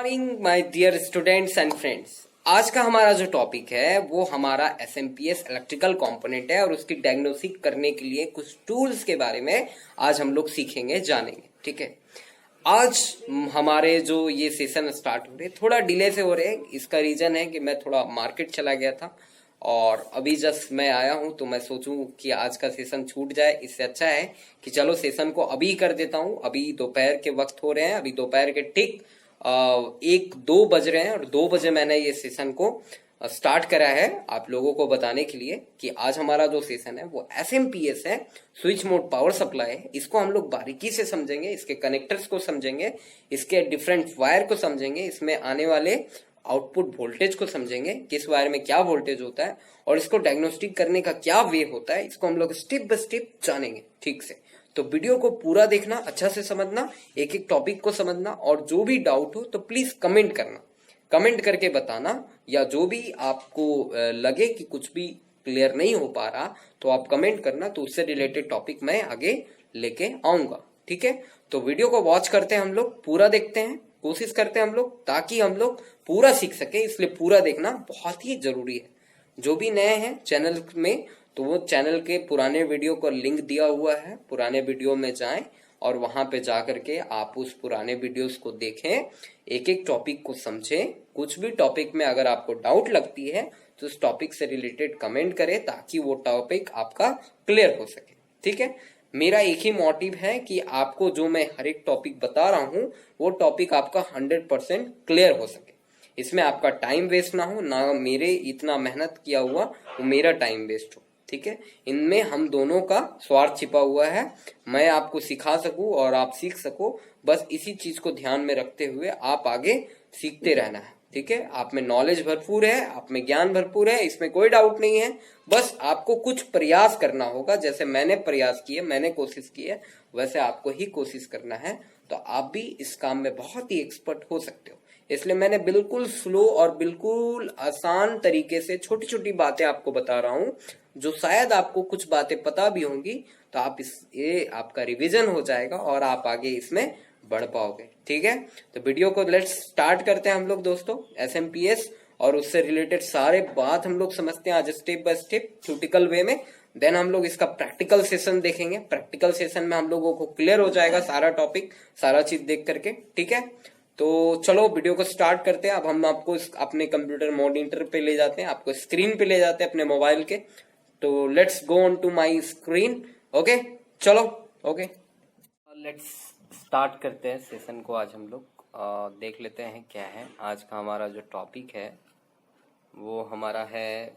Morning my dear students and friends. आज का हमारा जो टॉपिक है वो हमारा एसएमपीएस इलेक्ट्रिकल कंपोनेंट है और उसकी डायग्नोसिस करने के लिए कुछ टूल्स के बारे में आज हम लोग सीखेंगे, जानेंगे। ठीक है, आज हमारे जो ये सेशन स्टार्ट हो रहे थोड़ा डिले से हो रहे हैं। इसका रीजन है कि मैं थोड़ा मार्केट चला गया था और अभी जस्ट मैं आया हूं, तो मैं सोचूं कि आज का सेशन छूट जाए। इससे अच्छा है कि चलो सेशन को अभी कर देता हूं। अभी दोपहर के वक्त हो रहे हैं, अभी दोपहर के ठीक 1-2 बज रहे हैं और 2 बजे मैंने ये सेशन को स्टार्ट करा है आप लोगों को बताने के लिए कि आज हमारा जो सेशन है वो एसएमपीएस है, स्विच मोड पावर सप्लाई है। इसको हम लोग बारीकी से समझेंगे, इसके कनेक्टर्स को समझेंगे, इसके डिफरेंट वायर को समझेंगे, इसमें आने वाले आउटपुट वोल्टेज को समझेंगे, किस वायर में क्या वोल्टेज होता है और इसको डायग्नोस्टिक करने का क्या वे होता है, इसको हम लोग स्टेप बाय स्टेप जानेंगे ठीक से। तो वीडियो को पूरा देखना, अच्छा से समझना, एक एक टॉपिक को समझना और जो भी डाउट हो तो प्लीज कमेंट करना, कमेंट करके बताना, या जो भी आपको लगे कि कुछ भी क्लियर नहीं हो पा रहा तो आप कमेंट करना, तो उससे रिलेटेड टॉपिक मैं आगे लेके आऊंगा। ठीक है, तो वीडियो को वॉच करते हैं हम लोग, पूरा देखते हैं, कोशिश करते हैं हम लोग ताकि हम लोग पूरा सीख सके, इसलिए पूरा देखना बहुत ही जरूरी है। जो भी नए हैं चैनल में तो वो चैनल के पुराने वीडियो का लिंक दिया हुआ है, पुराने वीडियो में जाएं और वहां पे जाकर के आप उस पुराने वीडियोस को देखें, एक एक टॉपिक को समझें। कुछ भी टॉपिक में अगर आपको डाउट लगती है तो उस टॉपिक से रिलेटेड कमेंट करें ताकि वो टॉपिक आपका क्लियर हो सके। ठीक है, मेरा एक ही मोटिव है कि आपको जो मैं हर एक टॉपिक बता रहा हूं वो टॉपिक आपका 100% क्लियर हो सके, इसमें आपका टाइम वेस्ट ना हो, ना मेरे इतना मेहनत किया हुआ वो मेरा टाइम वेस्ट हो। ठीक है, इनमें हम दोनों का स्वार्थ छिपा हुआ है, मैं आपको सिखा सकूं और आप सीख सको, बस इसी चीज को ध्यान में रखते हुए आप आगे सीखते रहना है। ठीक है, आप में नॉलेज भरपूर है, आप में ज्ञान भरपूर है, इसमें कोई डाउट नहीं है। बस आपको कुछ प्रयास करना होगा, जैसे मैंने प्रयास किए, मैंने कोशिश की है, वैसे आपको ही कोशिश करना है, तो आप भी इस काम में बहुत ही एक्सपर्ट हो सकते हो। इसलिए मैंने बिल्कुल स्लो और बिल्कुल आसान तरीके से छोटी छोटी बातें आपको बता रहा हूं, जो शायद आपको कुछ बातें पता भी होंगी, तो आप ये आपका रिवीजन हो जाएगा और आप आगे इसमें बढ़ पाओगे। ठीक है, तो वीडियो को लेट्स स्टार्ट करते हैं हम लोग दोस्तों। एसएमपीएस और उससे रिलेटेड सारे बात हम लोग समझते हैं आज स्टेप बाय स्टेप थ्योरेटिकल वे में। देन हम लोग इसका प्रैक्टिकल सेशन देखेंगे, प्रैक्टिकल सेशन में हम लोगों को क्लियर हो जाएगा सारा टॉपिक, सारा चीज देख करके। ठीक है, तो चलो वीडियो को स्टार्ट करते हैं। अब हम आपको अपने कंप्यूटर मॉनिटर पे ले जाते हैं, आपको स्क्रीन पे ले जाते हैं अपने मोबाइल के। तो let's go on to my screen. Okay, चलो ओके, लेट्स स्टार्ट करते हैं सेशन को। आज हम लोग देख लेते हैं क्या है आज का हमारा जो टॉपिक है, वो हमारा है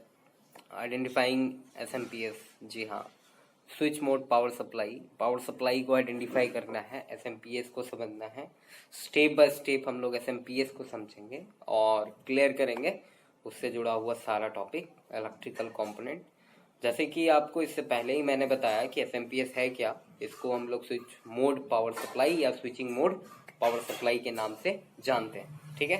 आइडेंटिफाइंग एसएमपीएस। जी हाँ, switch mode power supply, power supply को आइडेंटिफाई करना है, एसएमपीएस को समझना है। स्टेप बाय स्टेप हम लोग एसएमपीएस को समझेंगे और क्लियर करेंगे उससे जुड़ा हुआ सारा टॉपिक इलेक्ट्रिकल कंपोनेंट। जैसे कि आपको इससे पहले ही मैंने बताया कि एसएमपीएस है क्या, इसको हम लोग स्विच मोड पावर सप्लाई या स्विचिंग मोड पावर सप्लाई के नाम से जानते हैं। ठीक है,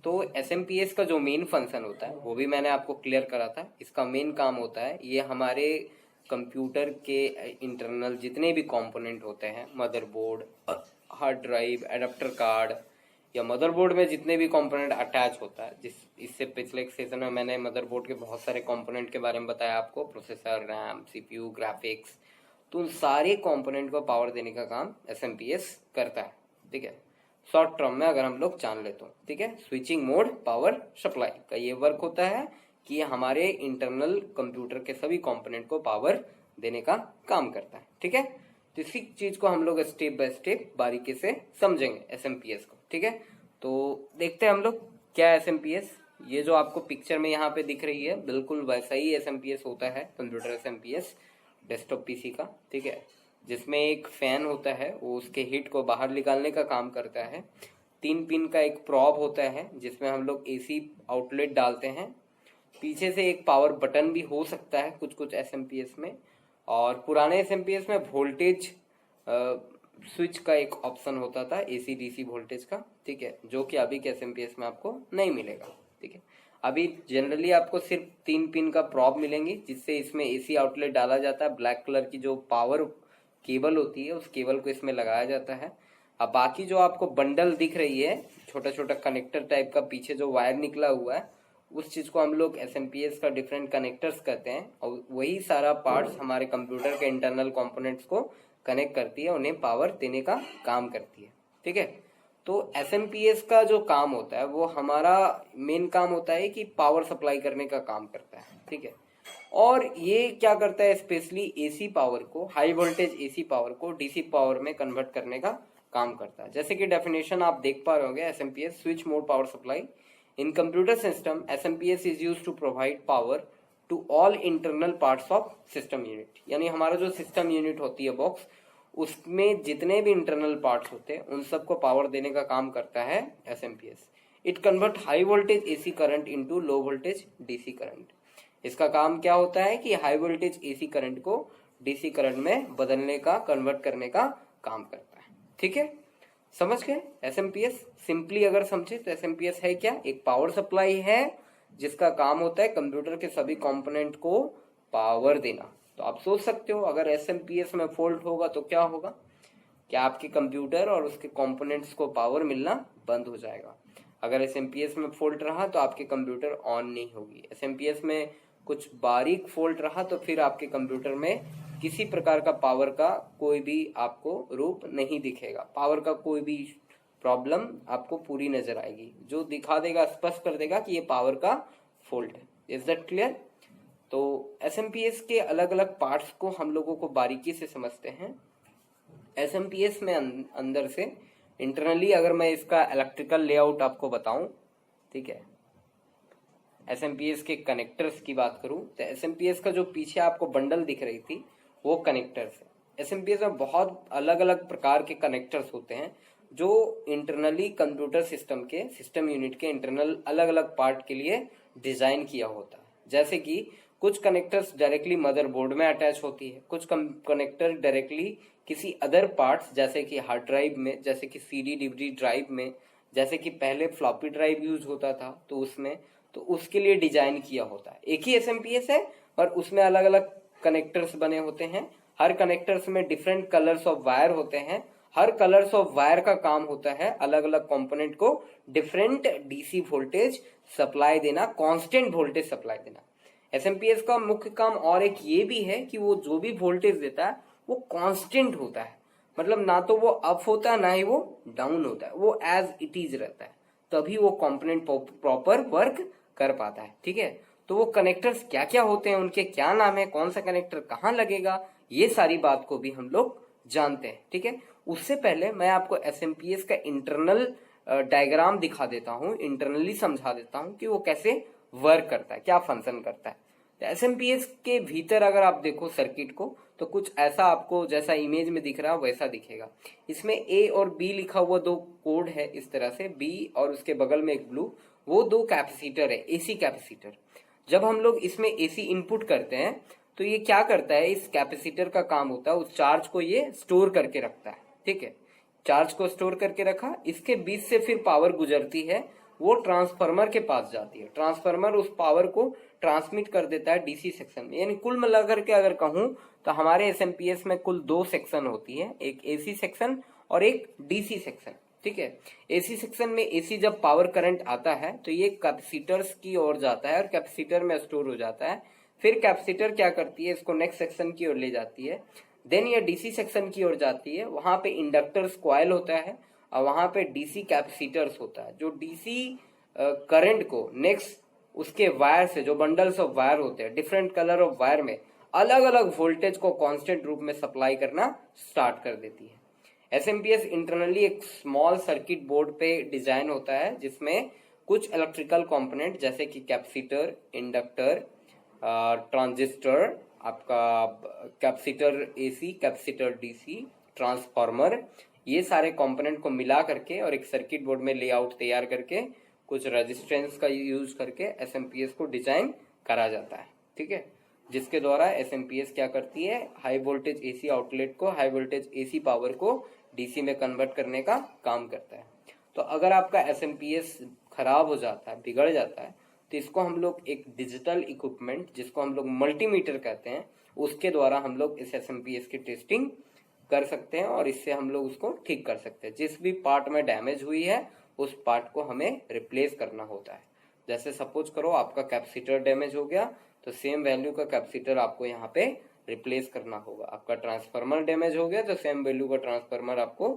तो एसएमपीएस का जो मेन फंक्शन होता है वो भी मैंने आपको क्लियर करा था। इसका मेन काम होता है, ये हमारे कंप्यूटर के इंटरनल जितने भी कंपोनेंट होते हैं, motherboard, hard drive, adapter card या मदरबोर्ड में जितने भी कंपोनेंट अटैच होता है, जिस इससे पिछले सेशन में मैंने मदरबोर्ड के बहुत सारे कंपोनेंट के बारे में बताया आपको, प्रोसेसर, रैम, सीपीयू, ग्राफिक्स, तो उन सारे कंपोनेंट को पावर देने का काम एसएमपीएस करता है। ठीक है, शॉर्ट टर्म में अगर हम लोग जान ले तो। ठीक है, स्विचिंग मोड पावर सप्लाई का ये वर्क होता है कि हमारे इंटरनल कंप्यूटर के सभी कंपोनेंट को पावर देने का काम करता है। ठीक है, तो इसी चीज को हम लोग स्टेप बाय स्टेप बारीकी से समझेंगे एसएमपीएस को। ठीक है, तो देखते हैं हम लोग क्या एसएमपीएस। ये जो आपको पिक्चर में यहाँ पे दिख रही है बिल्कुल वैसा ही एसएमपीएस होता है, कंप्यूटर एसएमपीएस डेस्कटॉप पीसी का। ठीक है, जिसमें एक फैन होता है, वो उसके हीट को बाहर निकालने का काम करता है। 3 पिन का एक प्रॉब होता है जिसमें हम लोग एसी आउटलेट डालते हैं। पीछे से एक पावर बटन भी हो सकता है कुछ कुछ एसएमपीएस में, और पुराने एसएमपीएस में वोल्टेज स्विच का एक ऑप्शन होता था, एसी डीसी वोल्टेज का। ठीक है, जो कि अभी के एसएमपीएस में आपको नहीं मिलेगा। ठीक है, अभी जनरली आपको सिर्फ 3 पिन का प्रॉब मिलेंगी जिससे इसमें एसी आउटलेट डाला जाता है। ब्लैक कलर की जो पावर केबल होती है उस केबल को इसमें लगाया जाता है। अब बाकी जो आपको बंडल दिख रही है, छोटा छोटा कनेक्टर टाइप का पीछे जो वायर निकला हुआ है, उस चीज को हम लोग एसएमपीएस का डिफरेंट कनेक्टर्स कहते हैं, और वही सारा पार्ट्स हमारे कंप्यूटर के इंटरनल कंपोनेंट्स को कनेक्ट करती है, उन्हें पावर देने का काम करती है। ठीक है, तो एसएमपीएस का जो काम होता है वो हमारा मेन काम होता है कि पावर सप्लाई करने का काम करता है। ठीक है, और ये क्या करता है, स्पेशली एसी पावर को, हाई वोल्टेज एसी पावर को डीसी पावर में कन्वर्ट करने का काम करता है। जैसे कि डेफिनेशन आप देख पा रहे होंगे, SMPS switch mode power supply in computer system, SMPS is used to provide power to all internal parts of system unit. यानी हमारा जो सिस्टम यूनिट होती है बॉक्स, उसमें जितने भी इंटरनल पार्ट्स होते हैं उन सबको पावर देने का काम करता है SMPS. It convert high voltage AC current into low voltage DC current. इसका काम क्या होता है कि हाई वोल्टेज एसी करंट को डीसी करंट में बदलने का, कन्वर्ट करने का काम करता है। ठीक है, समझ गए एसएमपीएस? सिंपली अगर समझे तो एसएमपीएस है क्या, एक पावर सप्लाई है जिसका काम होता है कंप्यूटर के सभी कंपोनेंट को पावर देना। तो आप सोच सकते हो अगर एसएमपीएस में फॉल्ट होगा तो क्या होगा, क्या आपके कंप्यूटर और उसके कंपोनेंट्स को पावर मिलना बंद हो जाएगा। अगर एसएमपीएस में फॉल्ट रहा तो आपके कंप्यूटर ऑन नहीं होगी। एसएमपीएस में कुछ बारीक फॉल्ट रहा तो फिर आपके कंप्यूटर में किसी प्रकार का पावर का कोई भी आपको रूप नहीं दिखेगा, पावर का कोई भी प्रॉब्लम आपको पूरी नजर आएगी, जो दिखा देगा, स्पष्ट कर देगा कि ये पावर का फॉल्ट है। Is that clear? तो एसएमपीएस के अलग अलग पार्ट्स को हम लोगों को बारीकी से समझते हैं। एसएमपीएस में अंदर से इंटरनली अगर मैं इसका इलेक्ट्रिकल लेआउट आपको बताऊं, ठीक है, एसएमपीएस के कनेक्टर्स की बात करूं तो एसएमपीएस का जो पीछे आपको बंडल दिख रही थी वो कनेक्टर्स है। एसएमपीएस में बहुत अलग अलग प्रकार के कनेक्टर्स होते हैं जो इंटरनली कंप्यूटर सिस्टम के, सिस्टम यूनिट के इंटरनल अलग अलग पार्ट के लिए डिजाइन किया होता है। जैसे कि कुछ कनेक्टर्स डायरेक्टली मदरबोर्ड में अटैच होती है, कुछ कनेक्टर डायरेक्टली किसी अदर पार्ट्स जैसे कि हार्ड ड्राइव में, जैसे कि सीडी डीवीडी ड्राइव में, जैसे कि पहले फ्लॉपी ड्राइव यूज होता था तो उसमें, तो उसके लिए डिजाइन किया होता है। एक ही एसएमपीएस है पर उसमें अलग अलग कनेक्टर्स बने होते हैं। हर कनेक्टर्स में डिफरेंट कलर्स ऑफ वायर होते हैं। हर कलर्स ऑफ वायर का काम होता है अलग अलग कंपोनेंट को डिफरेंट डीसी वोल्टेज सप्लाई देना, कांस्टेंट वोल्टेज सप्लाई देना। एसएमपीएस का मुख्य काम और एक ये भी है कि वो जो भी वोल्टेज देता है वो कांस्टेंट होता है, मतलब ना तो वो अप होता है ना ही वो डाउन होता है, वो एज इट इज रहता है, तभी वो कंपोनेंट प्रॉपर वर्क कर पाता है। ठीक है, तो वो कनेक्टर्स क्या क्या होते हैं, उनके क्या नाम है, कौन सा कनेक्टर कहाँ लगेगा, ये सारी बात को भी हम लोग जानते हैं। ठीक है, उससे पहले मैं आपको एसएमपीएस का इंटरनल डायग्राम दिखा देता हूँ, इंटरनली समझा देता हूँ कि वो कैसे वर्क करता है, क्या फंक्शन करता है। तो एसएमपीएस के भीतर अगर आप देखो सर्किट को तो कुछ ऐसा आपको जैसा इमेज में दिख रहा है वैसा दिखेगा। इसमें ए और बी लिखा हुआ दो कोड है, इस तरह से बी और उसके बगल में एक ब्लू, वो दो कैपेसिटर है, एसी कैपेसिटर। जब हम लोग इसमें एसी इनपुट करते हैं तो ये क्या करता है, इस कैपेसिटर का काम होता है उस चार्ज को ये स्टोर करके रखता है। ठीक है, चार्ज को स्टोर करके रखा, इसके बीच से फिर पावर गुजरती है, वो ट्रांसफार्मर के पास जाती है, ट्रांसफार्मर उस पावर को ट्रांसमिट कर देता है डीसी सेक्शन में। यानी कुल मिलाकर के अगर कहूं तो हमारे एसएमपीएस में कुल दो सेक्शन होती है, एक एसी सेक्शन और एक डीसी सेक्शन। ठीक है, एसी सेक्शन में एसी जब पावर करंट आता है तो ये कैपेसिटर्स की ओर जाता है और कैपेसिटर में स्टोर हो जाता है। फिर कैपेसिटर क्या करती है, इसको नेक्स्ट सेक्शन की ओर ले जाती है, देन ये डीसी सेक्शन की ओर जाती है, वहां पे इंडक्टर्स कॉइल होता है और वहां पे डीसी कैपेसिटर्स होता है जो डीसी करंट को नेक्स्ट उसके वायर से, जो बंडल्स ऑफ वायर होते हैं डिफरेंट कलर ऑफ वायर में, अलग अलग वोल्टेज को कांस्टेंट रूप में सप्लाई करना स्टार्ट कर देती है। एसएमपीएस इंटरनली एक स्मॉल सर्किट बोर्ड पे डिजाइन होता है जिसमें कुछ इलेक्ट्रिकल कंपोनेंट जैसे कि कैपेसिटर, इंडक्टर, ट्रांजिस्टर, आपका capacitor AC, capacitor DC, transformer, ये सारे कंपोनेंट को मिला करके और एक सर्किट बोर्ड में लेआउट तैयार करके कुछ रेजिस्टेंस का यूज करके एसएमपीएस को डिजाइन करा जाता है। ठीक है, जिसके द्वारा एसएमपीएस क्या करती है, हाई वोल्टेज एसी आउटलेट को, हाई वोल्टेज एसी पावर को डीसी में कन्वर्ट करने का काम करता है। तो अगर आपका एसएमपीएस खराब हो जाता है, बिगड़ जाता है, तो इसको हम लोग एक डिजिटल इक्विपमेंट जिसको हम लोग मल्टीमीटर कहते हैं, उसके द्वारा हम लोग इस एसएमपीएस की टेस्टिंग कर सकते हैं और इससे हम लोग उसको ठीक कर सकते हैं। जिस भी पार्ट में डैमेज हुई है उस पार्ट को हमें रिप्लेस करना होता है। जैसे सपोज करो आपका कैपेसिटर डैमेज हो गया तो सेम वैल्यू का कैपेसिटर आपको यहाँ पे रिप्लेस करना होगा। आपका ट्रांसफार्मर डैमेज हो गया तो सेम वैल्यू का ट्रांसफार्मर आपको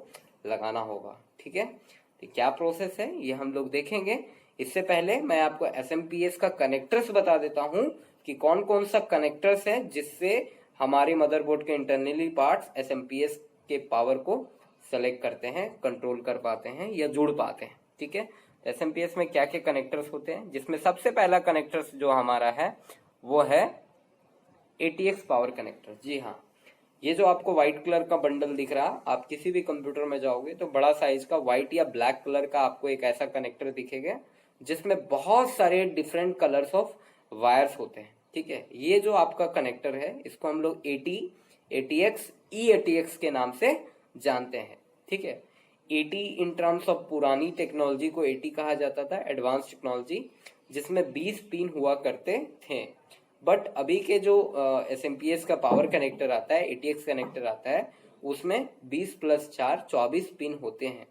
लगाना होगा। ठीक है, तो क्या प्रोसेस है ये हम लोग देखेंगे। इससे पहले मैं आपको एसएमपीएस का कनेक्टर्स बता देता हूं कि कौन कौन सा कनेक्टर्स है जिससे हमारे मदरबोर्ड के इंटरनली पार्ट्स एसएमपीएस के पावर को सेलेक्ट करते हैं, कंट्रोल कर पाते हैं या जुड़ पाते हैं। ठीक है, एसएमपीएस में क्या क्या कनेक्टर्स होते हैं, जिसमें सबसे पहला कनेक्टर्स जो हमारा है वो है एटीएक्स पावर कनेक्टर। जी हाँ, ये जो आपको व्हाइट कलर का बंडल दिख रहा, आप किसी भी कंप्यूटर में जाओगे तो बड़ा साइज का व्हाइट या ब्लैक कलर का आपको एक ऐसा कनेक्टर दिखेगा जिसमें बहुत सारे डिफरेंट कलर्स ऑफ वायर्स होते हैं। ठीक है, ये जो आपका कनेक्टर है इसको हम लोग एटीएक्स एटीएक्स के नाम से जानते हैं। ठीक है, एटी इन टर्म्स ऑफ पुरानी टेक्नोलॉजी को एटी कहा जाता था, एडवांस टेक्नोलॉजी, जिसमें 20 पिन हुआ करते थे। बट अभी के जो एसएमपीएस का पावर कनेक्टर आता है, एटीएक्स कनेक्टर आता है, उसमें 20 + 4 24 पिन होते हैं।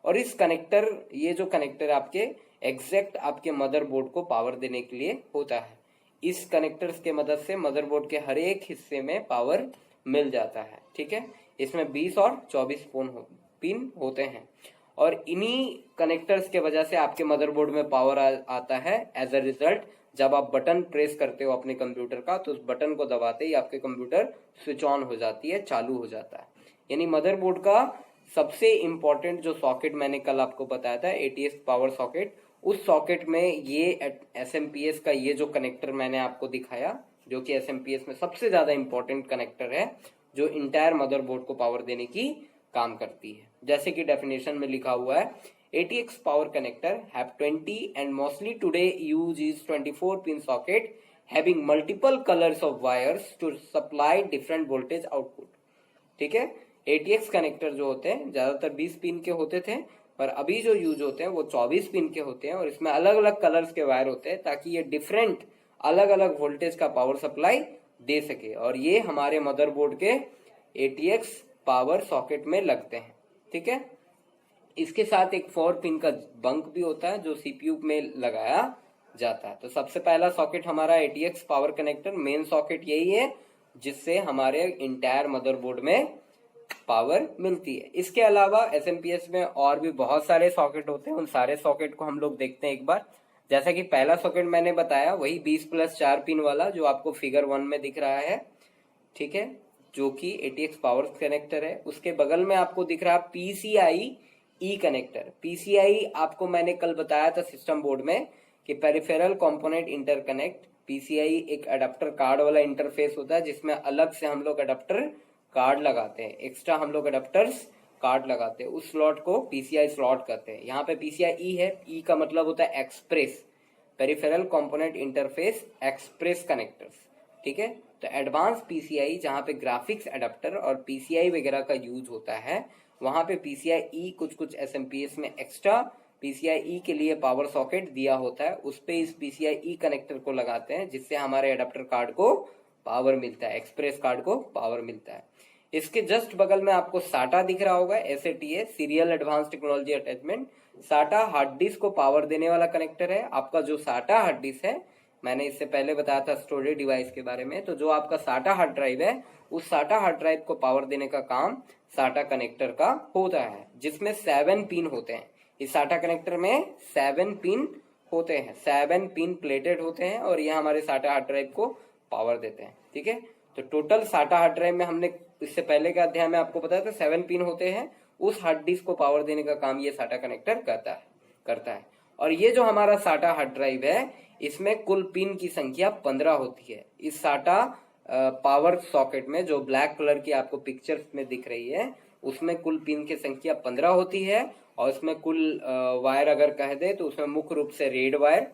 और इस कनेक्टर, ये जो कनेक्टर आपके एग्जैक्ट आपके मदरबोर्ड को पावर देने के लिए होता है। इस कनेक्टर्स के मदद से मदरबोर्ड के हर एक हिस्से में पावर मिल जाता है। ठीक है, इसमें 20 और 24 पिन होते हैं और इन्हीं कनेक्टर्स के वजह से आपके मदरबोर्ड में पावर आता है। एज अ रिजल्ट जब आप बटन प्रेस करते हो अपने कंप्यूटर का तो उस बटन को दबाते ही आपके कंप्यूटर स्विच ऑन हो जाती है, चालू हो जाता है। यानी मदरबोर्ड का सबसे इंपॉर्टेंट जो सॉकेट मैंने कल आपको बताया था, एटीएक्स पावर सॉकेट, उस सॉकेट में ये एसएमपीएस का ये जो कनेक्टर मैंने आपको दिखाया, जो कि एसएमपीएस में सबसे ज्यादा इंपॉर्टेंट कनेक्टर है, जो इंटायर मदरबोर्ड को पावर देने की काम करती है। जैसे कि डेफिनेशन में लिखा हुआ है, ATX power connector have 20 and mostly today use is 24 pin socket having multiple colors of wires to supply different voltage output। ठीक है, ATX कनेक्टर जो होते हैं ज्यादातर 20 पिन के होते थे, पर अभी जो यूज होते हैं वो 24 पिन के होते हैं और इसमें अलग अलग कलर्स के वायर होते हैं ताकि ये डिफरेंट अलग अलग वोल्टेज का पावर सप्लाई दे सके। और ये हमारे मदरबोर्ड के ATX पावर सॉकेट में लगते हैं। ठीक है, इसके साथ एक 4 पिन का बंक भी होता है जो सीपीयू में लगाया जाता है। तो सबसे पहला सॉकेट हमारा ATX power connector, main socket यही है जिससे हमारे इंटायर मदरबोर्ड में पावर मिलती है। इसके अलावा एसएमपीएस में और भी बहुत सारे सॉकेट होते हैं, उन सारे सॉकेट को हम लोग देखते हैं एक बार। जैसा कि पहला सॉकेट मैंने बताया वही 20 + 4 पिन वाला जो आपको फिगर 1 में दिख रहा है। ठीक है, जो कि एटीएक्स पावर कनेक्टर है। उसके बगल में आपको दिख रहा पीसीआई ई कनेक्टर। पीसीआई आपको मैंने कल बताया था सिस्टम बोर्ड में कि पेरिफेरल कंपोनेंट इंटरकनेक्ट। पीसीआई एक अडेप्टर कार्ड वाला इंटरफेस होता है जिसमें अलग से हम लोग अडेप्टर कार्ड लगाते हैं, एक्स्ट्रा हम लोग अडेप्टर्स कार्ड लगाते हैं, उस स्लॉट को पीसीआई स्लॉट कहते हैं। यहाँ पे पीसीआई ई है, ई का मतलब होता है express, peripheral component interface express connectors. ठीक है, तो एडवांस पीसीआई जहाँ पे ग्राफिक्स अडेप्टर और पीसीआई वगैरह का यूज होता है, वहां पे पीसीआई ई कुछ एसएमपीएस में एक्स्ट्रा पीसीआई ई के लिए पावर सॉकेट दिया होता है, उस पे इस पीसीआई ई कनेक्टर को लगाते हैं जिससे हमारे अडेप्टर कार्ड को पावर मिलता है, एक्सप्रेस कार्ड को पावर मिलता है। इसके जस्ट बगल में आपको साटा दिख रहा होगा, SATA, serial advance technology attachment. साटा हार्ड डिस्क को पावर देने वाला कनेक्टर है। आपका जो साटा हार्ड डिस्क है, मैंने इससे पहले बताया था स्टोरेज डिवाइस के बारे में, तो जो आपका साटा हार्ड ड्राइव है, उस साटा हार्ड ड्राइव को पावर देने का काम साटा कनेक्टर का होता है, जिसमें 7 पिन होते हैं। इस साटा कनेक्टर में 7 पिन होते हैं, 7 पिन प्लेटेड होते हैं और यह हमारे साटा हार्ड ड्राइव को पावर देते हैं। ठीक है, तो टोटल साटा हार्ड ड्राइव में हमने इससे पहले के अध्याय में आपको बताया था 7 पिन होते हैं। उस हार्ड डिस्क को पावर देने का काम ये साटा कनेक्टर करता है। और ये जो हमारा साटा हार्ड ड्राइव है, इसमें कुल पिन की संख्या 15 होती है। इस साटा पावर सॉकेट में जो ब्लैक कलर की आपको पिक्चर्स में दिख रही है, उसमें कुल पिन की संख्या 15 होती है। और इसमें कुल वायर अगर कह दे तो उसमें मुख्य रूप से red wire,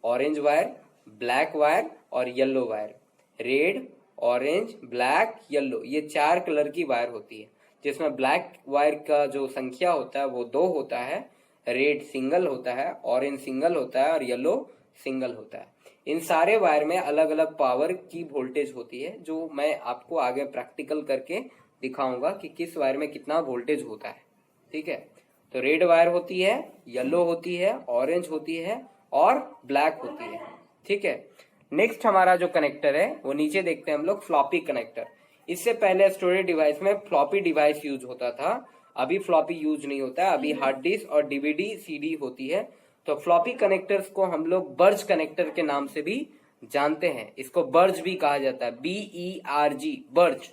orange wire, black wire और yellow wire. Red, orange, black, yellow, ये 4 कलर की वायर होती है, जिसमें ब्लैक वायर का जो संख्या होता है वो 2 होता है, रेड सिंगल होता है, ऑरेंज सिंगल होता है और येलो सिंगल होता है। इन सारे वायर में अलग अलग पावर की वोल्टेज होती है, जो मैं आपको आगे प्रैक्टिकल करके दिखाऊंगा कि किस वायर में कितना वोल्टेज होता है। ठीक है, तो रेड वायर होती है, येलो होती है, ऑरेंज होती है और ब्लैक होती है। ठीक है, नेक्स्ट हमारा जो कनेक्टर है वो नीचे देखते हैं हम लोग, फ्लॉपी कनेक्टर। इससे पहले स्टोरेज डिवाइस में फ्लॉपी डिवाइस यूज होता था, अभी फ्लॉपी यूज नहीं होता है, अभी हार्ड डिस्क और डीवीडी सीडी होती है। तो फ्लॉपी कनेक्टर्स को हम लोग बर्ज कनेक्टर के नाम से भी जानते हैं, इसको बर्ज भी कहा जाता है, BERG, बर्ज,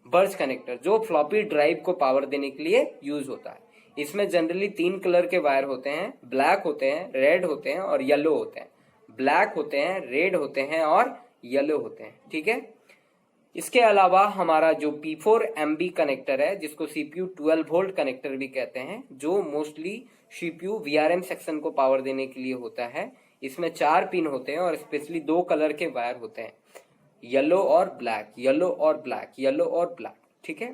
बर्ज कनेक्टर, जो फ्लॉपी ड्राइव को पावर देने के लिए यूज होता है। इसमें जनरली 3 कलर के वायर होते हैं, ब्लैक होते हैं, रेड होते हैं और येलो होते हैं। ब्लैक होते हैं, रेड होते हैं और येलो होते हैं। ठीक है, इसके अलावा हमारा जो P4MB कनेक्टर है, जिसको CPU 12 वोल्ट कनेक्टर भी कहते हैं, जो मोस्टली CPU VRM सेक्शन को पावर देने के लिए होता है। इसमें 4 पिन होते हैं और स्पेशली 2 कलर के वायर होते हैं, येलो और ब्लैक, येलो और ब्लैक, येलो और ब्लैक। ठीक है,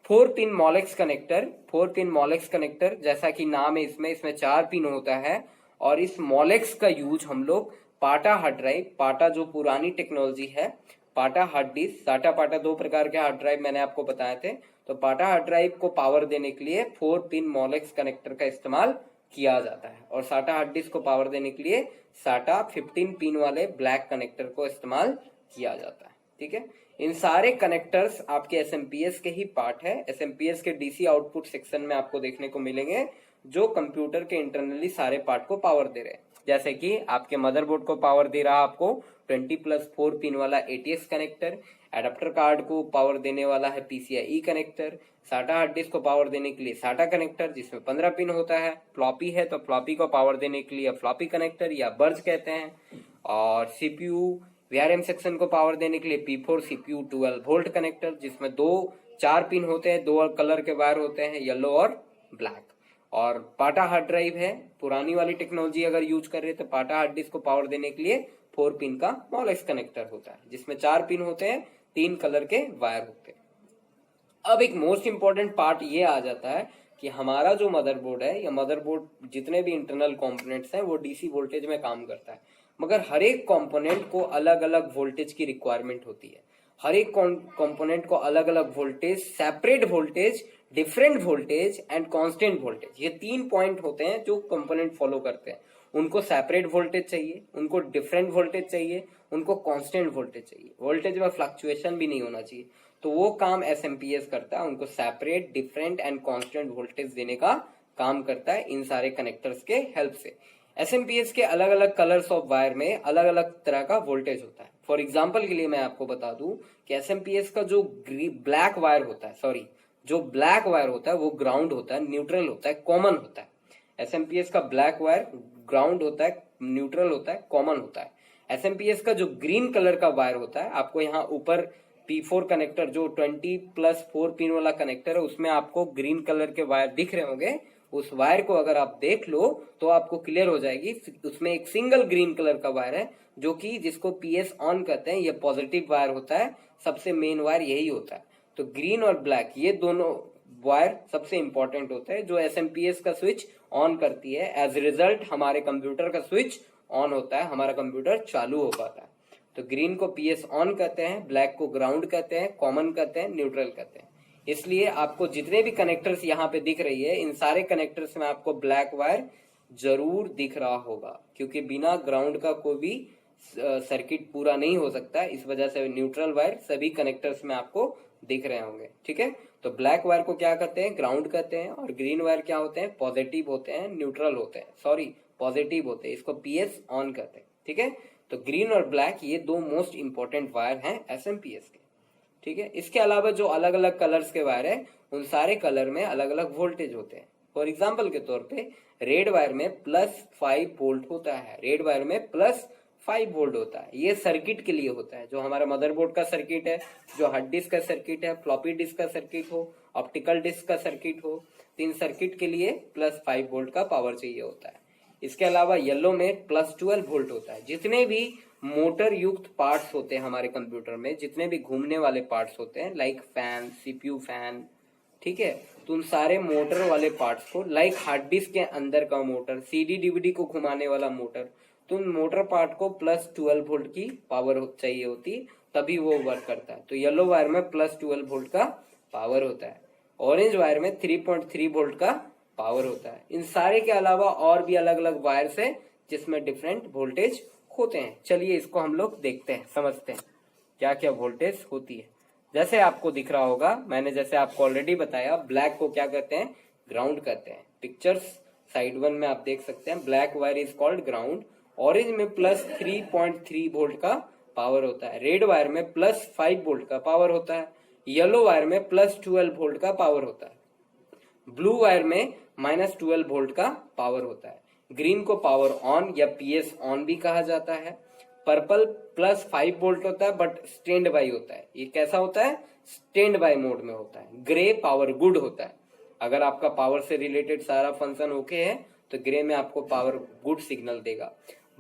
4 पिन मॉलेक्स कनेक्टर, 4 पिन मॉलेक्स कनेक्टर जैसा कि नाम है, इसमें 4 पिन होता है और इस मॉलेक्स का यूज हम लोग पाटा हार्ड ड्राइव, पाटा जो पुरानी टेक्नोलॉजी है, पाटा हार्ड डिस्क, साटा पाटा 2 प्रकार के हार्ड ड्राइव मैंने आपको बताए थे। तो पाटा हार्ड ड्राइव को पावर देने के लिए 4 पिन मॉलेक्स कनेक्टर का इस्तेमाल किया जाता है और साटा हार्ड डिस्क को पावर देने के लिए साटा 15 पिन वाले ब्लैक कनेक्टर को इस्तेमाल किया जाता है। ठीक है, इन सारे कनेक्टर्स आपके एसएमपीएस के ही पार्ट है। एसएमपीएस के डीसी आउटपुट सेक्शन में आपको देखने को मिलेंगे, जो कंप्यूटर के इंटरनली सारे पार्ट को पावर दे रहे हैं। जैसे कि आपके मदरबोर्ड को पावर दे रहा आपको 20+4 पिन वाला ATX कनेक्टर, एडाप्टर कार्ड को पावर देने वाला है PCIe कनेक्टर, साटा हार्ड डिस्क को पावर देने के लिए साटा कनेक्टर जिसमें 15 पिन होता है, फ्लॉपी है तो फ्लॉपी को पावर देने के लिए फ्लॉपी कनेक्टर या बर्ज कहते हैं, और CPU VRM सेक्शन को पावर देने के लिए P4 CPU 12 वोल्ट कनेक्टर, जिसमें 4 पिन होते हैं, 2 कलर के वायर होते हैं, येलो और ब्लैक। और पाटा हार्ड ड्राइव है, पुरानी वाली टेक्नोलॉजी अगर यूज कर रहे हैं तो पाटा हार्ड डिस्क को पावर देने के लिए 4 पिन का मॉलेक्स कनेक्टर होता है, जिसमें 4 पिन होते हैं, 3 कलर के वायर होते हैं। अब एक मोस्ट इंपॉर्टेंट पार्ट ये आ जाता है कि हमारा जो मदरबोर्ड है या मदरबोर्ड जितने भी इंटरनल कंपोनेंट्स हैं वो डीसी वोल्टेज में काम करता है, मगर हर एक कंपोनेंट को अलग अलग वोल्टेज की रिक्वायरमेंट होती है। हर एक कंपोनेंट को अलग अलग voltage, separate voltage, different voltage and constant voltage, ये 3 पॉइंट होते हैं जो कंपोनेंट फॉलो करते हैं। उनको सेपरेट वोल्टेज चाहिए, उनको डिफरेंट वोल्टेज चाहिए, उनको कांस्टेंट वोल्टेज चाहिए, वोल्टेज में फ्लक्चुएशन भी नहीं होना चाहिए। तो वो काम एसएमपीएस करता है, उनको separate, different and constant voltage देने का काम करता है इन सारे कनेक्टर्स के हेल्प से। एसएमपीएस के अलग अलग कलर्स ऑफ वायर में अलग अलग तरह का वोल्टेज होता है। फॉर एग्जाम्पल के लिए मैं आपको बता दूं कि एसएमपीएस का जो ब्लैक वायर होता है, जो ब्लैक वायर होता है वो ग्राउंड होता है, न्यूट्रल होता है, कॉमन होता है। एसएमपीएस का ब्लैक वायर ग्राउंड होता है, न्यूट्रल होता है, कॉमन होता है। एसएमपीएस का जो ग्रीन कलर का वायर होता है, आपको यहाँ ऊपर P4 कनेक्टर जो 20+4 पिन वाला कनेक्टर है उसमें आपको ग्रीन कलर के वायर दिख रहे होंगे। उस वायर को अगर आप देख लो तो आपको क्लियर हो जाएगी, उसमें एक सिंगल ग्रीन कलर का वायर है जो कि जिसको PS ऑन कहते हैं, ये पॉजिटिव वायर होता है, सबसे मेन वायर यही होता है। तो ग्रीन और ब्लैक ये दोनों वायर सबसे इंपॉर्टेंट होता है जो एसएमपीएस का स्विच ऑन करती है। एज रिजल्ट हमारे कंप्यूटर का स्विच ऑन होता है, हमारा कंप्यूटर चालू हो पाता है। तो ग्रीन को PS ऑन कहते हैं, ब्लैक को ग्राउंड कहते हैं, कॉमन कहते हैं, न्यूट्रल कहते हैं। इसलिए आपको जितने भी कनेक्टर्स यहाँ पे दिख रही है, इन सारे कनेक्टर्स में आपको ब्लैक वायर जरूर दिख रहा होगा, क्योंकि बिना ग्राउंड का कोई भी सर्किट पूरा नहीं हो सकता। इस वजह से न्यूट्रल वायर सभी कनेक्टर्स में आपको दिख रहे होंगे। ठीक है, तो ब्लैक वायर को क्या कहते हैं, ग्राउंड कहते हैं, और ग्रीन वायर क्या होते हैं, पॉजिटिव होते हैं, न्यूट्रल होते हैं, पॉजिटिव होते हैं, इसको PS ऑन कहते हैं। ठीक है, तो ग्रीन और ब्लैक ये 2 मोस्ट इंपॉर्टेंट वायर हैं एसएमपीएस के। ठीक है, इसके अलावा जो अलग अलग कलर्स के वायर है उन सारे कलर में अलग अलग वोल्टेज होते हैं। फॉर एग्जाम्पल के तौर पे रेड वायर में +5 वोल्ट होता है, रेड वायर में +5 वोल्ट होता है। ये सर्किट के लिए होता है, जो हमारा मदरबोर्ड का सर्किट है, जो हार्ड डिस्क का सर्किट है, फ्लॉपी डिस्क का सर्किट हो, ऑप्टिकल डिस्क का सर्किट हो, 3 सर्किट के लिए +5 वोल्ट का पावर चाहिए होता है। इसके अलावा येलो में +12 वोल्ट होता है। जितने भी मोटर युक्त पार्ट्स होते हैं हमारे कंप्यूटर में, जितने भी घूमने वाले पार्ट्स होते हैं, लाइक फैन, CPU फैन, ठीक है, तो उन सारे मोटर वाले पार्ट्स को, लाइक हार्ड डिस्क के अंदर का मोटर, CD DVD को घुमाने वाला मोटर, तो उन मोटर पार्ट को +12 वोल्ट की पावर चाहिए होती, तभी वो वर्क करता है। तो येलो वायर में +12 वोल्ट का पावर होता है। ऑरेंज वायर में 3.3 वोल्ट का पावर होता है। इन सारे के अलावा और भी अलग अलग वायर्स है जिसमें डिफरेंट वोल्टेज होते हैं। चलिए इसको हम लोग देखते हैं, समझते हैं क्या क्या वोल्टेज होती है। जैसे आपको दिख रहा होगा, मैंने जैसे आपको ऑलरेडी बताया, ब्लैक को क्या कहते हैं, ग्राउंड कहते हैं। पिक्चर्स साइड 1 में आप देख सकते हैं, black wire is called ground. Orange में प्लस 3.3 वोल्ट का पावर होता है। रेड वायर में प्लस 5 वोल्ट का पावर होता है। येलो वायर में प्लस 12 वोल्ट का पावर होता है। ब्लू वायर में माइनस 12 वोल्ट का पावर होता है। ग्रीन को पावर ऑन या पीएस ऑन भी कहा जाता है। पर्पल प्लस 5 वोल्ट होता है बट स्टैंड बाई होता है। ये कैसा होता है, स्टैंड बाई मोड में होता है। ग्रे पावर गुड होता है। अगर आपका पावर से रिलेटेड सारा फंक्शन ओके है तो ग्रे में आपको पावर गुड सिग्नल देगा।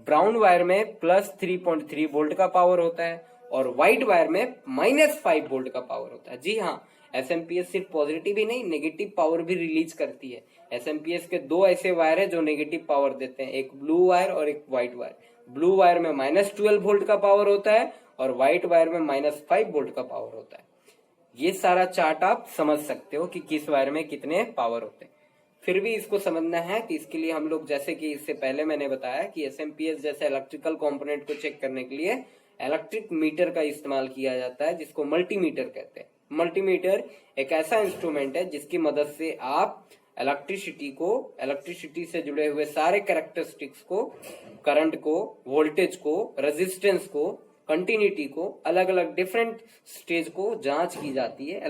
ब्राउन वायर में प्लस 3.3 वोल्ट का पावर होता है और व्हाइट वायर में माइनस 5 वोल्ट का पावर होता है। जी हाँ, एसएमपीएस सिर्फ पॉजिटिव ही नहीं, नेगेटिव पावर भी रिलीज करती है। एसएमपीएस के दो ऐसे वायर है जो नेगेटिव पावर देते हैं, एक ब्लू वायर और एक व्हाइट वायर। ब्लू वायर में माइनस 12 वोल्ट का पावर होता है और व्हाइट वायर में माइनस 5 वोल्ट का पावर होता है। ये सारा चार्ट आप समझ सकते हो कि किस वायर में कितने पावर होते हैं। फिर भी इसको समझना है कि इसके लिए हम लोग, जैसे कि इससे पहले मैंने बताया कि एसएमपीएस जैसे इलेक्ट्रिकल कंपोनेंट को चेक करने के लिए इलेक्ट्रिक मीटर का इस्तेमाल किया जाता है, जिसको मल्टीमीटर कहते हैं। मल्टीमीटर एक ऐसा इंस्ट्रूमेंट है जिसकी मदद से आप इलेक्ट्रिसिटी से जुड़े हुए सारे कैरेक्टरिस्टिक्स को, करंट को, वोल्टेज को, रेजिस्टेंस को, कंटिन्यूटी को, अलग अलग डिफरेंट स्टेज को जांच की जाती है।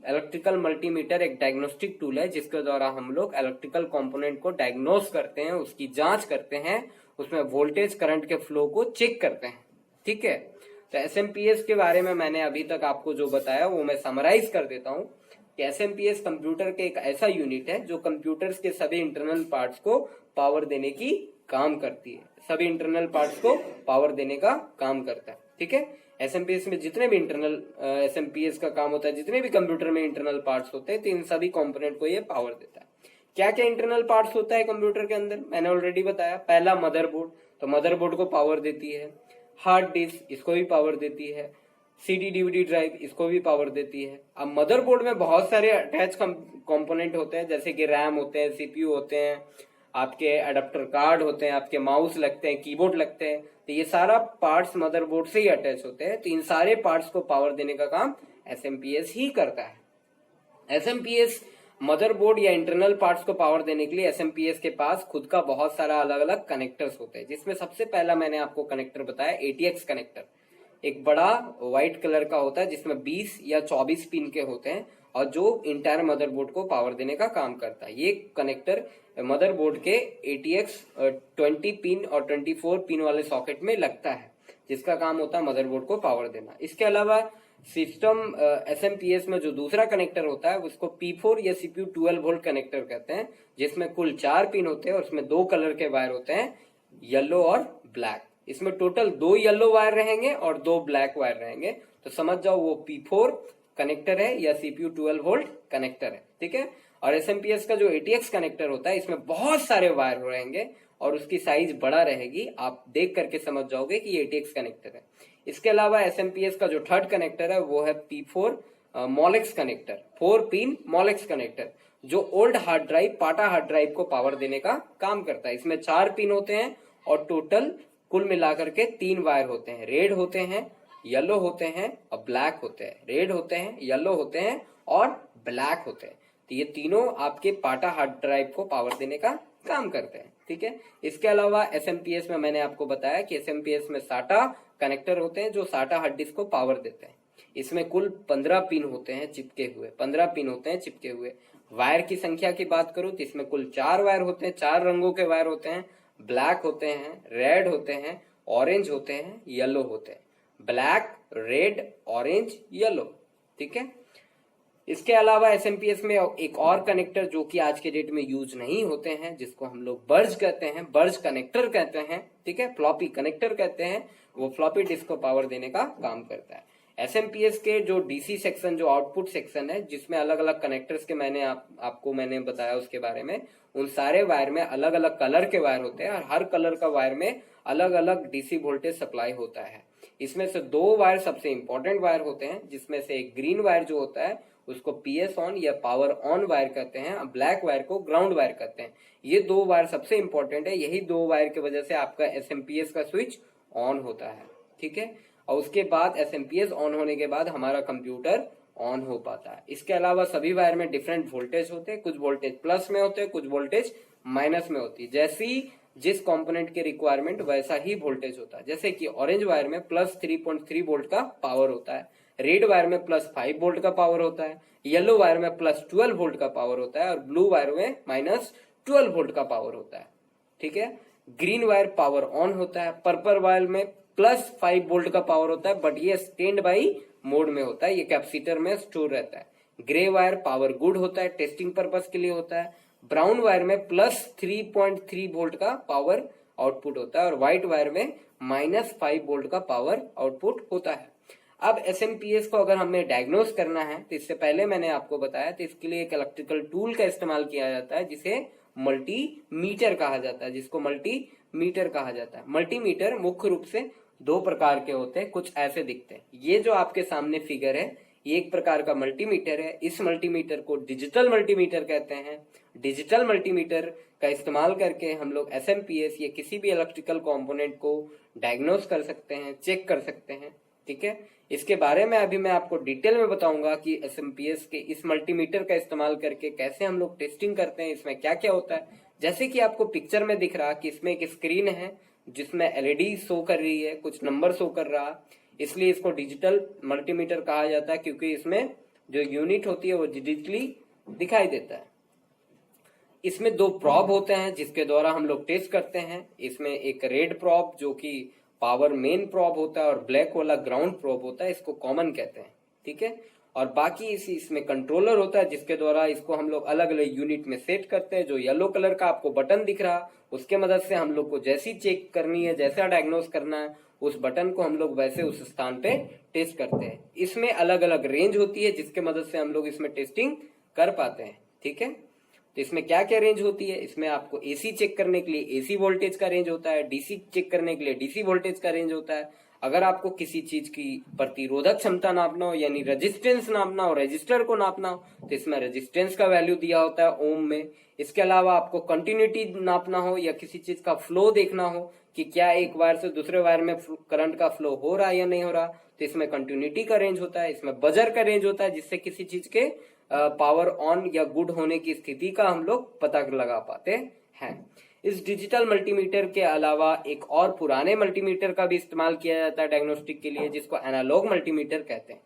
इलेक्ट्रिकल मल्टीमीटर एक डायग्नोस्टिक टूल है जिसके द्वारा हम लोग इलेक्ट्रिकल कंपोनेंट को डायग्नोस करते हैं, उसकी जांच करते हैं, उसमें वोल्टेज करंट के फ्लो को चेक करते हैं। ठीक है, तो एसएमपीएस के बारे में मैंने अभी तक आपको जो बताया वो मैं समराइज कर देता हूं कि एसएमपीएस कंप्यूटर के एक ऐसा यूनिट है जो कंप्यूटर्स के सभी इंटरनल पार्ट्स को पावर देने की काम करती है, सभी इंटरनल पार्ट्स को पावर देने का काम करता है। ठीक है, एसएमपीएस में जितने भी इंटरनल एसएमपीएस का काम होता है, जितने भी कंप्यूटर में इंटरनल पार्ट्स होते हैं, तो इन सभी कंपोनेंट को ये पावर देता है। क्या क्या इंटरनल पार्ट्स होता है कंप्यूटर के अंदर, मैंने ऑलरेडी बताया। पहला मदरबोर्ड, तो मदरबोर्ड को पावर देती है। हार्ड डिस्क, इसको भी पावर देती है। सीडी डीवीडी ड्राइव, इसको भी पावर देती है। अब मदरबोर्ड में बहुत सारे अटैच कंपोनेंट होते हैं, जैसे कि रैम होते हैं, सीपीयू होते हैं, आपके एडाप्टर कार्ड होते हैं, आपके माउस लगते हैं, कीबोर्ड लगते हैं। तो ये सारा पार्ट्स मदरबोर्ड से ही अटैच होते हैं। तो इन सारे पार्ट्स को पावर देने का काम एसएमपीएस ही करता है। एसएमपीएस मदरबोर्ड या इंटरनल पार्ट्स को पावर देने के लिए एसएमपीएस के पास खुद का बहुत सारा अलग अलग कनेक्टर्स होते हैं, जिसमें सबसे पहला मैंने आपको कनेक्टर बताया एटीएक्स कनेक्टर। एक बड़ा व्हाइट कलर का होता है जिसमें 20 या 24 पिन के होते हैं और जो इंटायर मदरबोर्ड को पावर देने का काम करता है। ये कनेक्टर मदरबोर्ड के एटीएक्स 20 पिन और 24 पिन वाले सॉकेट में लगता है, जिसका काम होता है मदरबोर्ड को पावर देना। इसके अलावा सिस्टम एसएमपीएस में जो दूसरा कनेक्टर होता है उसको P4 या CPU 12 वोल्ट कनेक्टर कहते हैं, जिसमें कुल 4 पिन होते हैं और उसमें 2 कलर के वायर होते हैं, येलो और ब्लैक। इसमें टोटल 2 येलो वायर रहेंगे और 2 ब्लैक वायर रहेंगे। तो समझ जाओ वो P4 कनेक्टर है या CPU 12 वोल्ट कनेक्टर है। ठीक है, और एसएमपीएस का जो एटीएक्स कनेक्टर होता है इसमें बहुत सारे वायर रहेंगे और उसकी साइज बड़ा रहेगी। आप देख करके समझ जाओगे कि ये एटीएक्स कनेक्टर है। इसके अलावा एसएमपीएस का जो थर्ड कनेक्टर है वो है P4 मॉलेक्स कनेक्टर, 4 पिन मॉलेक्स कनेक्टर, जो ओल्ड हार्ड ड्राइव, पाटा हार्ड ड्राइव को पावर देने का काम करता है। इसमें 4 पिन होते हैं और टोटल कुल मिलाकर के 3 वायर होते हैं। रेड होते हैं, येलो होते हैं और ब्लैक होते हैं। रेड होते हैं, येलो होते हैं और ब्लैक होते हैं। तो ये तीनों आपके पाटा हार्ड ड्राइव को पावर देने का काम करते हैं। ठीक है, इसके अलावा एसएमपीएस में मैंने आपको बताया कि एसएमपीएस में साटा कनेक्टर होते हैं जो साटा हार्ड डिस्क को पावर देते हैं। इसमें कुल 15 पिन होते हैं चिपके हुए, 15 पिन होते हैं चिपके हुए। वायर की संख्या की बात करूं तो इसमें कुल 4 वायर होते हैं, 4 रंगों के वायर होते हैं। ब्लैक होते हैं, रेड होते हैं, ऑरेंज होते हैं, येलो होते हैं। Black, red, orange, yellow. ठीक है, इसके अलावा एसएमपीएस में एक और कनेक्टर जो कि आज के डेट में यूज नहीं होते हैं, जिसको हम लोग बर्ज कहते हैं, बर्ज कनेक्टर कहते हैं। ठीक है, फ्लॉपी कनेक्टर कहते हैं, वो फ्लॉपी डिस्क को पावर देने का काम करता है। एसएमपीएस के जो डीसी सेक्शन, जो आउटपुट सेक्शन है, जिसमें अलग अलग कनेक्टर्स के आपको मैंने बताया उसके बारे में, उन सारे वायर में अलग अलग कलर के वायर होते हैं और हर कलर का वायर में अलग अलग डीसी वोल्टेज सप्लाई होता है। इसमें से 2 वायर सबसे इंपॉर्टेंट वायर होते हैं, जिसमें से एक ग्रीन वायर जो होता है उसको पीएस ऑन या पावर ऑन वायर कहते हैं, ब्लैक वायर को ग्राउंड वायर कहते हैं। ये दो वायर सबसे इंपॉर्टेंट है, यही दो वायर की वजह से आपका एसएमपीएस का स्विच ऑन होता है, ठीक है। और उसके बाद एसएमपीएस ऑन होने के बाद हमारा कंप्यूटर ऑन हो पाता है। इसके अलावा सभी वायर में डिफरेंट वोल्टेज होते हैं, कुछ वोल्टेज प्लस में होते हैं, कुछ वोल्टेज माइनस में होती है। जैसी जिस कंपोनेंट के रिक्वायरमेंट वैसा ही वोल्टेज होता है। जैसे कि ऑरेंज वायर में प्लस 3.3 वोल्ट का पावर होता है, रेड वायर में प्लस 5 वोल्ट का पावर होता है, येलो वायर में प्लस 12 वोल्ट का पावर होता है और ब्लू वायर में माइनस 12 वोल्ट का पावर होता है, ठीक है। ग्रीन वायर पावर ऑन होता है, पर्पल वायर में प्लस 5 वोल्ट का पावर होता है, बट ये स्टैंड बाई मोड में होता है, ये कैपेसिटर में स्टोर रहता है। ग्रे वायर पावर गुड होता है, टेस्टिंग पर्पस के लिए होता है। ब्राउन वायर में प्लस 3.3 वोल्ट का पावर आउटपुट होता है और व्हाइट वायर में माइनस 5 वोल्ट का पावर आउटपुट होता है। अब एसएमपीएस को अगर हमें डायग्नोस करना है तो इससे पहले मैंने आपको बताया तो इसके लिए एक इलेक्ट्रिकल टूल का इस्तेमाल किया जाता है जिसे मल्टीमीटर कहा जाता है, जिसको मल्टीमीटर कहा जाता है। मल्टीमीटर मुख्य रूप से दो प्रकार के होते हैं, कुछ ऐसे दिखते हैं। ये जो आपके सामने फिगर है ये एक प्रकार का मल्टीमीटर है। इस मल्टीमीटर को डिजिटल मल्टीमीटर कहते हैं। डिजिटल मल्टीमीटर का इस्तेमाल करके हम लोग एसएमपीएस या किसी भी इलेक्ट्रिकल कंपोनेंट को डायग्नोस कर सकते हैं, चेक कर सकते हैं, ठीक है। इसके बारे में अभी मैं आपको डिटेल में बताऊंगा कि एसएमपीएस के इस मल्टीमीटर का इस्तेमाल करके कैसे हम लोग टेस्टिंग करते हैं, इसमें क्या क्या होता है। जैसे कि आपको पिक्चर में दिख रहा कि इसमें एक स्क्रीन है जिसमें एलईडी शो कर रही है, कुछ नंबर शो कर रहा, इसलिए इसको डिजिटल मल्टीमीटर कहा जाता है क्योंकि इसमें जो यूनिट होती है वो डिजिटली दिखाई देता है। इसमें दो प्रॉब होते हैं जिसके द्वारा हम लोग टेस्ट करते हैं। इसमें एक रेड प्रॉब जो कि पावर मेन प्रॉब होता है और ब्लैक वाला ग्राउंड प्रॉब होता है, इसको कॉमन कहते हैं, ठीक है। और बाकी इसमें कंट्रोलर होता है जिसके द्वारा इसको हम लोग अलग अलग यूनिट में सेट करते हैं। जो येलो कलर का आपको बटन दिख रहा उसके मदद से हम लोग को जैसी चेक करनी है, जैसा डायग्नोस करना है, उस बटन को हम लोग वैसे उस स्थान पे टेस्ट करते हैं। इसमें अलग अलग रेंज होती है जिसके मदद से हम लोग इसमें टेस्टिंग कर पाते हैं, ठीक है। तो इसमें क्या क्या रेंज होती है, इसमें आपको एसी चेक करने के लिए एसी वोल्टेज का रेंज होता है, डीसी चेक करने के लिए डीसी वोल्टेज का रेंज होता है। अगर आपको किसी चीज की प्रतिरोधक क्षमता नापना हो यानी रेजिस्टेंस नापना हो, रजिस्टर को नापना हो, तो इसमें रेजिस्टेंस का वैल्यू दिया होता है ओम में। इसके अलावा आपको कंटिन्यूटी नापना हो या किसी चीज का फ्लो देखना हो कि क्या एक वायर से दूसरे वायर में करंट का फ्लो हो रहा है या नहीं हो रहा, तो इसमें कंटिन्यूटी का रेंज होता है। इसमें बजर का रेंज होता है जिससे किसी चीज के पावर ऑन या गुड होने की स्थिति का हम लोग पता लगा पाते हैं। इस डिजिटल मल्टीमीटर के अलावा एक और पुराने मल्टीमीटर का भी इस्तेमाल किया जाता है डायग्नोस्टिक के लिए, जिसको एनालॉग मल्टीमीटर कहते हैं।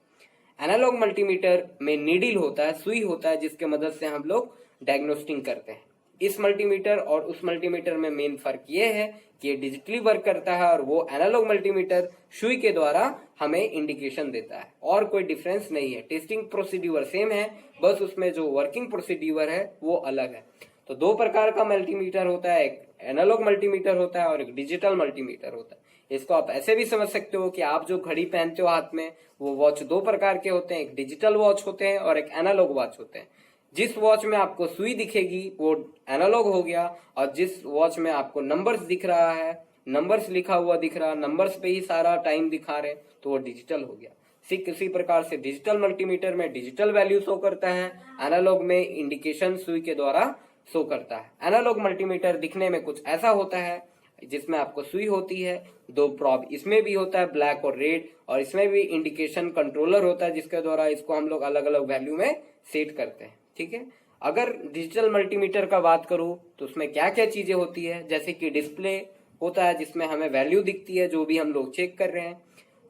एनालॉग मल्टीमीटर में नीडल होता है, सुई होता है, जिसके मदद से हम लोग डायग्नोस्टिक करते हैं। इस मल्टीमीटर और उस मल्टीमीटर में मेन फर्क ये है कि ये डिजिटली वर्क करता है और वो एनालॉग मल्टीमीटर सुई के द्वारा हमें इंडिकेशन देता है, और कोई डिफरेंस नहीं है। टेस्टिंग प्रोसीड्यूर सेम है, बस उसमें जो वर्किंग प्रोसीड्यूर है वो अलग है। तो दो प्रकार का मल्टीमीटर होता है, एक एनालॉग मल्टीमीटर होता है और एक डिजिटल मल्टीमीटर होता है। इसको आप ऐसे भी समझ सकते हो कि आप जो घड़ी पहनते हो हाथ में, वो वॉच दो प्रकार के होते हैं, एक डिजिटल वॉच होते हैं और एक एनालॉग वॉच होते हैं। जिस वॉच में आपको सुई दिखेगी वो एनालॉग हो गया, और जिस वॉच में आपको नंबर्स दिख रहा है, नंबर्स लिखा हुआ दिख रहा, नंबर्स पे ही सारा टाइम दिखा रहे, तो वो डिजिटल हो गया। किसी प्रकार से डिजिटल मल्टीमीटर में डिजिटल वैल्यू शो करता है, एनालॉग में इंडिकेशन सुई के द्वारा शो करता है। एनालॉग मल्टीमीटर दिखने में कुछ ऐसा होता है जिसमें आपको सुई होती है, दो प्रॉब इसमें भी होता है ब्लैक और रेड, और इसमें भी इंडिकेशन कंट्रोलर होता है जिसके द्वारा इसको हम लोग अलग अलग वैल्यू में सेट करते हैं, ठीक है। अगर डिजिटल मल्टीमीटर का बात करूं तो उसमें क्या क्या चीजें होती है, जैसे कि डिस्प्ले होता है जिसमें हमें वैल्यू दिखती है जो भी हम लोग चेक कर रहे हैं।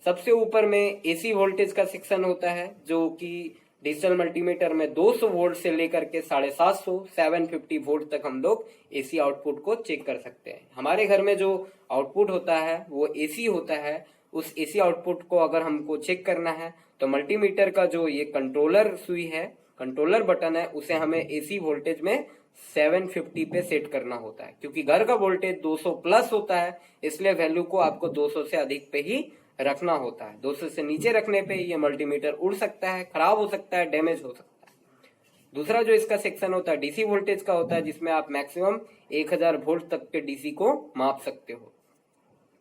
सबसे ऊपर में एसी वोल्टेज का सेक्शन होता है जो कि डिजिटल मल्टीमीटर में 200 वोल्ट से लेकर के 750 वोल्ट तक हम लोग एसी आउटपुट को चेक कर सकते हैं। हमारे घर में जो आउटपुट होता है वो एसी होता है, उस एसी आउटपुट को अगर हमको चेक करना है तो मल्टीमीटर का जो ये कंट्रोलर सुई है, कंट्रोलर बटन है, उसे हमें एसी वोल्टेज में 750 पे सेट करना होता है। क्योंकि घर का वोल्टेज 200 प्लस होता है, इसलिए वैल्यू को आपको 200 से अधिक पे ही रखना होता है। 200 से नीचे रखने पे ये मल्टीमीटर उड़ सकता है, खराब हो सकता है, डैमेज हो सकता है। दूसरा जो इसका सेक्शन होता है डीसी वोल्टेज का होता है, जिसमें आप मैक्सिमम 1000 वोल्ट तक के डीसी को माप सकते हो।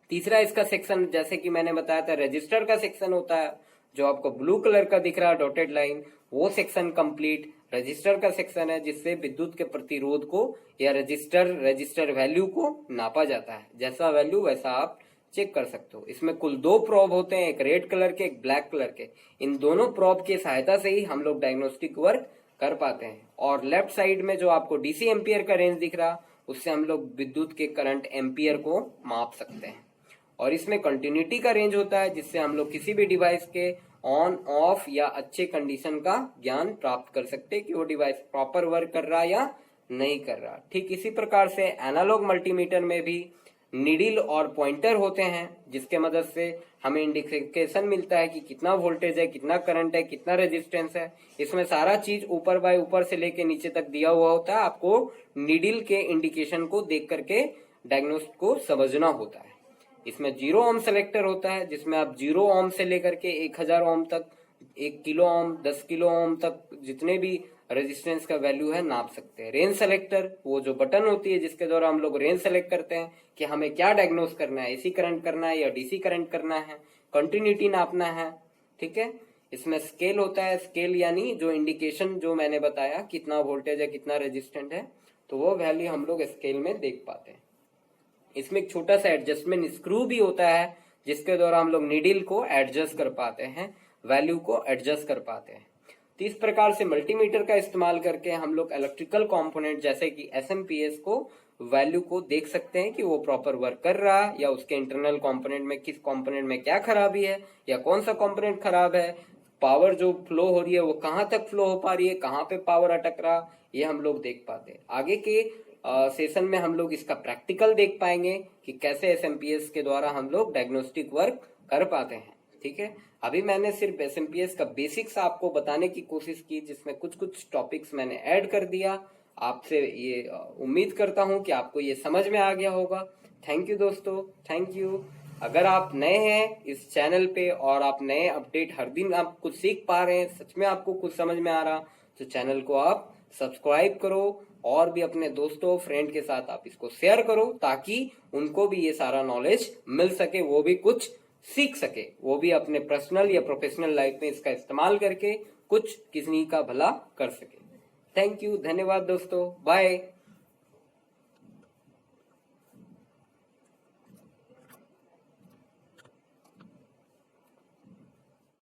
तीसरा इसका सेक्शन, जैसे कि मैंने बताया था, रजिस्टर का सेक्शन होता है, जो आपको ब्लू कलर का दिख रहा है डॉटेड लाइन, वो सेक्शन कंप्लीट। रजिस्टर का सेक्शन है जिससे विद्युत के प्रतिरोध को या रजिस्टर वैल्यू को नापा जाता है। जैसा वैल्यू वैसा आप चेक कर सकते हो। इसमें कुल 2 प्रोब होते हैं, एक रेड कलर के, एक ब्लैक कलर के। इन दोनों प्रोब की सहायता से ही हम लोग डायग्नोस्टिक वर्क कर पाते हैं। और लेफ्ट साइड में जो आपको डीसी एम्पियर का रेंज दिख रहा, उससे हम लोग विद्युत के करंट एम्पियर को माप सकते हैं। और इसमें कंटिन्यूटी का रेंज होता है जिससे हम लोग किसी भी डिवाइस के ऑन ऑफ या अच्छे कंडीशन का ज्ञान प्राप्त कर सकते हैं कि वो डिवाइस प्रॉपर वर्क कर रहा या नहीं कर रहा। ठीक इसी प्रकार से एनालॉग मल्टीमीटर में भी नीडल और पॉइंटर होते हैं जिसके मदद से हमें इंडिकेशन मिलता है कि कितना वोल्टेज है, कितना करंट है, कितना रेजिस्टेंस है। इसमें सारा चीज ऊपर बाय ऊपर से लेके नीचे तक दिया हुआ होता है। आपको नीडल के इंडिकेशन को देख करके डायग्नोस्ट को समझना होता है। इसमें 0 ओम सेलेक्टर होता है जिसमें आप 0 ओम से लेकर के 1000 ओम तक, 1 किलो ओम, 10 किलो ओम तक जितने भी रेजिस्टेंस का वैल्यू है नाप सकते हैं। रेंज सेलेक्टर वो जो बटन होती है जिसके द्वारा हम लोग रेंज सेलेक्ट करते हैं कि हमें क्या डायग्नोस करना है, एसी करंट करना है या डीसी करंट करना है, कंटिन्यूटी नापना है। ठीक है। इसमें स्केल होता है, स्केल यानी जो इंडिकेशन जो मैंने बताया कितना वोल्टेज है, कितना रेजिस्टेंट है, तो वो वैल्यू हम लोग स्केल में देख पाते हैं। इसमें एक छोटा सा एडजस्टमेंट स्क्रू भी होता है जिसके द्वारा हम लोग नीडल को एडजस्ट कर पाते हैं, वैल्यू को एडजस्ट कर पाते हैं। तो इस प्रकार से मल्टीमीटर का इस्तेमाल करके हम लोग इलेक्ट्रिकल कंपोनेंट जैसे कि एसएमपीएस को वैल्यू को देख सकते हैं कि वो प्रॉपर वर्क कर रहा है या उसके इंटरनल कंपोनेंट में किस कंपोनेंट में क्या खराबी है या कौन सा कंपोनेंट खराब है, पावर जो फ्लो हो रही है वो कहाँ तक फ्लो हो पा रही है, कहाँ पे पावर अटक रहा, ये हम लोग देख पाते हैं। आगे के सेशन में हम लोग इसका प्रैक्टिकल देख पाएंगे कि कैसे एसएमपीएस के द्वारा हम लोग डायग्नोस्टिक वर्क कर पाते हैं। ठीक है। अभी मैंने सिर्फ एसएमपीएस का बेसिक्स आपको बताने की कोशिश की जिसमें कुछ कुछ टॉपिक्स मैंने ऐड कर दिया। आपसे ये उम्मीद करता हूं कि आपको ये समझ में आ गया होगा। थैंक यू दोस्तों, थैंक यू। अगर आप नए हैं इस चैनल पे और आप नए अपडेट हर दिन आप कुछ सीख पा रहे हैं, सच में आपको कुछ समझ में आ रहा, तो चैनल को आप सब्सक्राइब करो और भी अपने दोस्तों फ्रेंड के साथ आप इसको शेयर करो ताकि उनको भी ये सारा नॉलेज मिल सके, वो भी कुछ सीख सके, वो भी अपने पर्सनल या प्रोफेशनल लाइफ में इसका इस्तेमाल करके कुछ किसी का भला कर सके। थैंक यू, धन्यवाद दोस्तों, बाय।